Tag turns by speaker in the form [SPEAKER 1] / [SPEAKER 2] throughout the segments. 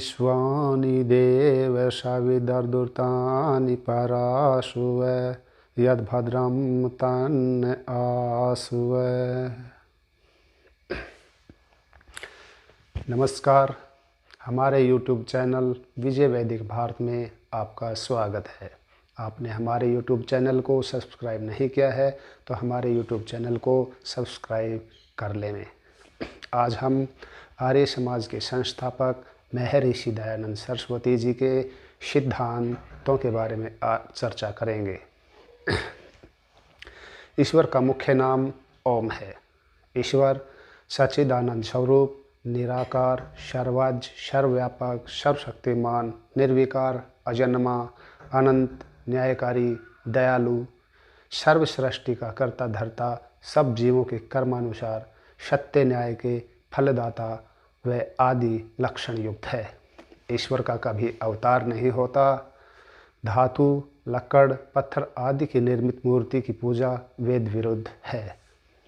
[SPEAKER 1] विश्वानि देव सविदर्दुतानि पराशुव यद्भद्रं तन्न आसुव। नमस्कार, हमारे YouTube चैनल विजय वैदिक भारत में आपका स्वागत है। आपने हमारे YouTube चैनल को सब्सक्राइब नहीं किया है तो हमारे YouTube चैनल को सब्सक्राइब कर लें। आज हम आर्य समाज के संस्थापक महर्षि दयानंद सरस्वती जी के सिद्धांतों के बारे में चर्चा करेंगे। ईश्वर का मुख्य नाम ओम है। ईश्वर सच्चिदानंद स्वरूप, निराकार, सर्वज्ञ, सर्वव्यापक, सर्वशक्तिमान, निर्विकार, अजन्मा, अनंत, न्यायकारी, दयालु, सर्वसृष्टि का कर्ता धर्ता, सब जीवों के कर्मानुसार सत्य न्याय के फलदाता व आदि लक्षण युक्त है। ईश्वर का कभी अवतार नहीं होता। धातु, लकड़, पत्थर आदि की निर्मित मूर्ति की पूजा वेद विरुद्ध है।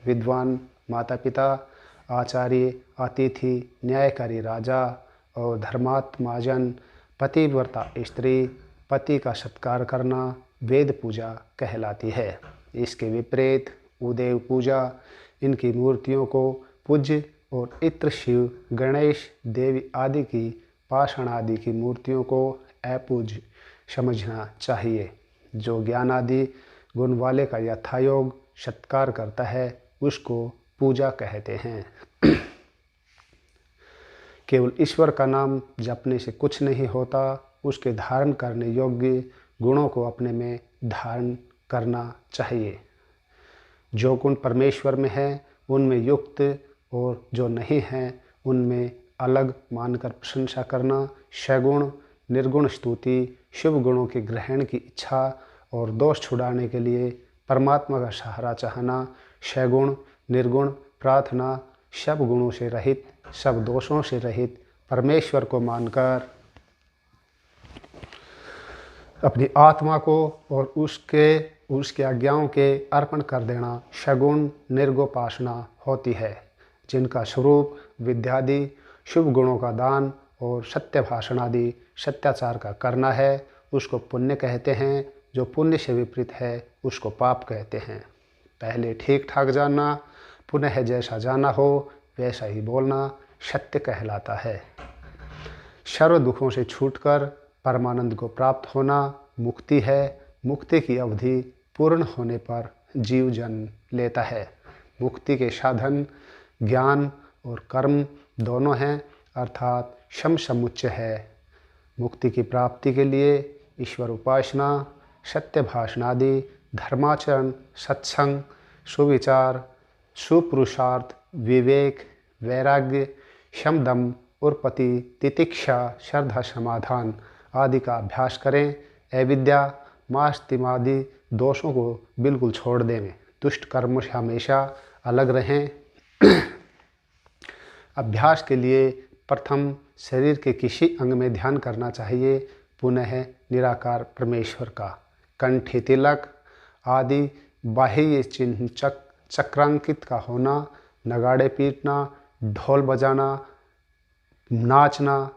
[SPEAKER 1] विद्वान माता पिता, आचार्य, अतिथि, न्यायकारी राजा और धर्मात्माजन, पतिव्रता स्त्री, पति का सत्कार करना वेद पूजा कहलाती है। इसके विपरीत उदेव पूजा, इनकी मूर्तियों को पूज्य और इत्र, शिव, गणेश, देवी आदि की पाषाण आदि की मूर्तियों को अपूज्य समझना चाहिए। जो ज्ञान आदि गुण वाले का यथायोग सत्कार करता है उसको पूजा कहते हैं। केवल ईश्वर का नाम जपने से कुछ नहीं होता, उसके धारण करने योग्य गुणों को अपने में धारण करना चाहिए। जो गुण परमेश्वर में है उनमें युक्त और जो नहीं हैं उनमें अलग मानकर प्रशंसा करना, सगुण निर्गुण स्तुति, शुभ गुणों के ग्रहण की इच्छा और दोष छुड़ाने के लिए परमात्मा का सहारा चाहना, सगुण निर्गुण प्रार्थना, सब गुणों से रहित, सब दोषों से रहित परमेश्वर को मानकर अपनी आत्मा को और उसके आज्ञाओं के अर्पण कर देना सगुण निर्गोपासना होती है। जिनका स्वरूप विद्यादि शुभ गुणों का दान और सत्य भाषण आदि सत्याचार का करना है उसको पुण्य कहते हैं। जो पुण्य से विपरीत है उसको पाप कहते हैं। पहले ठीक ठाक जानना, पुनः जैसा जाना हो वैसा ही बोलना सत्य कहलाता है। सर्व दुखों से छूटकर परमानंद को प्राप्त होना मुक्ति है। मुक्ति की अवधि पूर्ण होने पर जीव जन्म लेता है। मुक्ति के साधन ज्ञान और कर्म दोनों हैं, अर्थात सम समुच्चय है। मुक्ति की प्राप्ति के लिए ईश्वर उपासना, सत्य भाषण आदि, धर्माचरण, सत्संग, सुविचार, सुपुरुषार्थ, विवेक, वैराग्य, शमदम, उर्पति, तितिक्षा, श्रद्धा, समाधान आदि का अभ्यास करें। अविद्या, मास्तिमादि दोषों को बिल्कुल छोड़ दें। दुष्ट कर्मों से हमेशा अलग रहें। अभ्यास के लिए प्रथम शरीर के किसी अंग में ध्यान करना चाहिए, पुनः निराकार परमेश्वर का। कंठी तिलक आदि बाह्य चिन्ह चक्रांकित का होना, नगाड़े पीटना, ढोल बजाना, नाचना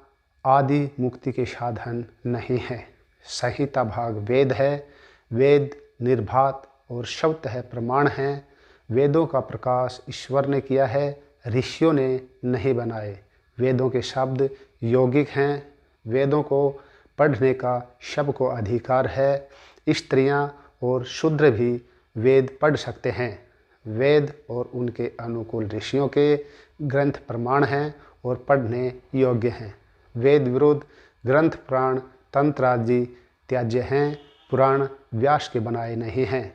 [SPEAKER 1] आदि मुक्ति के साधन नहीं है। संहिता भाग वेद है। वेद निर्भात और स्वतः प्रमाण हैं। वेदों का प्रकाश ईश्वर ने किया है, ऋषियों ने नहीं बनाए। वेदों के शब्द यौगिक हैं। वेदों को पढ़ने का सबको अधिकार है। स्त्रियां और शूद्र भी वेद पढ़ सकते हैं। वेद और उनके अनुकूल ऋषियों के ग्रंथ प्रमाण हैं और पढ़ने योग्य हैं। वेद विरुद्ध ग्रंथ पुराण तंत्र आदि त्याज्य हैं। पुराण व्यास के बनाए नहीं हैं।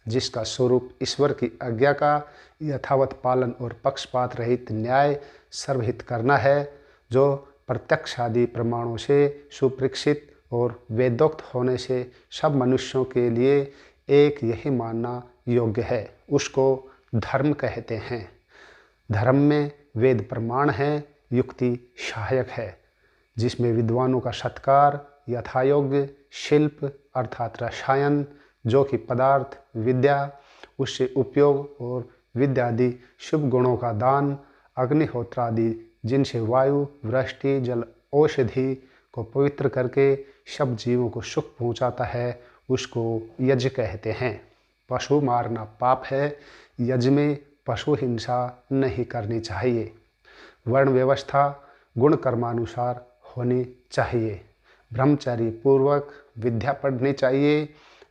[SPEAKER 1] जिसका स्वरूप ईश्वर की आज्ञा का यथावत पालन और पक्षपात रहित न्याय सर्वहित करना है, जो प्रत्यक्ष आदि प्रमाणों से सुपरीक्षित और वेदोक्त होने से सब मनुष्यों के लिए एक यही मानना योग्य है, उसको धर्म कहते हैं। धर्म में वेद प्रमाण है, युक्ति सहायक है, जिसमें विद्वानों का सत्कार, यथायोग्य शिल्प अर्थात रसायन, जो कि पदार्थ विद्या, उससे उपयोग और विद्यादि शुभ गुणों का दान, अग्निहोत्र आदि जिनसे वायु, वृष्टि, जल औषधि को पवित्र करके सब जीवों को सुख पहुंचाता है, उसको यज्ञ कहते हैं। पशु मारना पाप है। यज्ञ में पशु हिंसा नहीं करनी चाहिए। वर्ण व्यवस्था गुण कर्मानुसार होनी चाहिए। ब्रह्मचर्य पूर्वक विद्या पढ़नी चाहिए।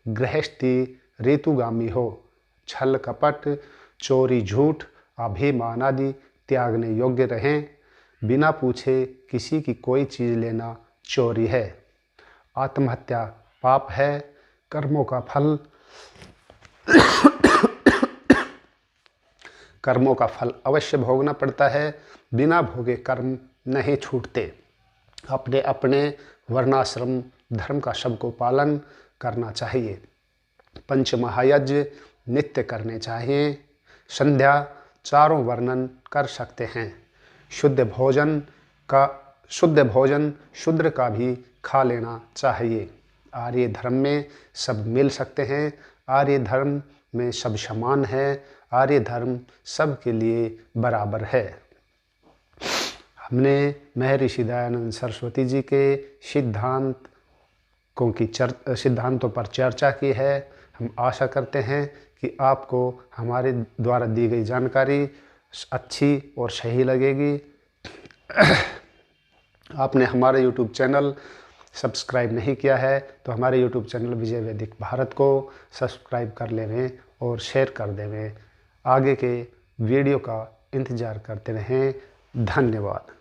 [SPEAKER 1] गृहस्थी ऋतुगामी हो। छल कपट चोरी झूठ अभिमान आदि त्यागने योग्य रहें। बिना पूछे किसी की कोई चीज़ लेना चोरी है। आत्महत्या पाप है। कर्मों का फल अवश्य भोगना पड़ता है। बिना भोगे कर्म नहीं छूटते। अपने अपने वर्णाश्रम धर्म का सबको पालन करना चाहिए। पंच महायज्ञ नित्य करने चाहिए। संध्या चारों वर्णन कर सकते हैं। शुद्ध भोजन शूद्र का भी खा लेना चाहिए। आर्य धर्म में सब मिल सकते हैं। आर्य धर्म में सब समान है। आर्य धर्म सबके लिए बराबर है। हमने महर्षि दयानंद सरस्वती जी के सिद्धांतों पर चर्चा की है। हम आशा करते हैं कि आपको हमारे द्वारा दी गई जानकारी अच्छी और सही लगेगी। आपने हमारे YouTube चैनल सब्सक्राइब नहीं किया है तो हमारे YouTube चैनल विजय वैदिक भारत को सब्सक्राइब कर लेवें और शेयर कर देवें। आगे के वीडियो का इंतज़ार करते रहें। धन्यवाद।